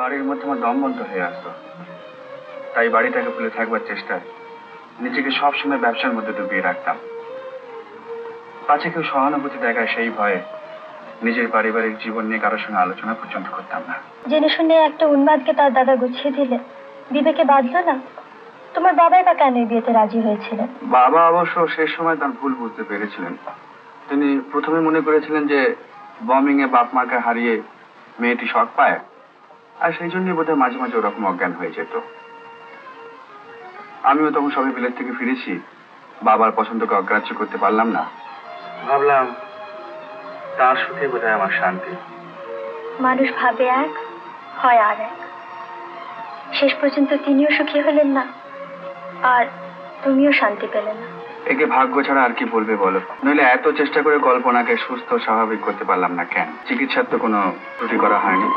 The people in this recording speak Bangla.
বাড়ির মধ্যে আমার দম বন্ধ হয়ে আসতো, তাই বাড়িটাকে ভুলে থাকবার চেষ্টায় নিজেকে সবসময় ব্যবসার মধ্যে ডুবিয়ে রাখতাম। পাছে কেউ সহানুভূতি দেখায় সেই ভয়ে নিজের পারিবারিক জীবন নিয়ে কারোর সঙ্গে আলোচনা পর্যন্ত করতাম না। জেনে শুনে একটা উন্মাদকে তার দাদা গুছিয়ে দিলে বিবেকে বাঁধলো না? তোমার বাবাই বা কেন এই বিয়েতে রাজি হয়েছিলেন? বাবা অবশ্য শেষ সময় তার ভুল বুঝতে পেরেছিলেন। তিনি প্রথমে মনে করেছিলেন যে বম্বিং এ বাপ মাকে হারিয়ে মেয়েটি শখ পায়, আর সেই জন্যই বোধহয় মাঝে মাঝে ওরকম অজ্ঞান হয়ে যেত। আমিও তখন সবে বিলেত থেকে ফিরেছি, বাবার পছন্দকে অগ্রাহ্য করতে পারলাম না। ভাবলাম তার সুখে বোধহয় আমার শান্তি। মানুষ ভাবে এক, হয় আর এক। শেষ পর্যন্ত তিনিও সুখী হলেন না, আর তুমিও শান্তি পেলে না। একে ভাগ্য ছাড়া আর কি বলবে বলো? নইলে এত চেষ্টা করে কল্পনাকে সুস্থ স্বাভাবিক করতে পারলাম না কেন? চিকিৎসার তো কোনো ত্রুটি করা হয়নি।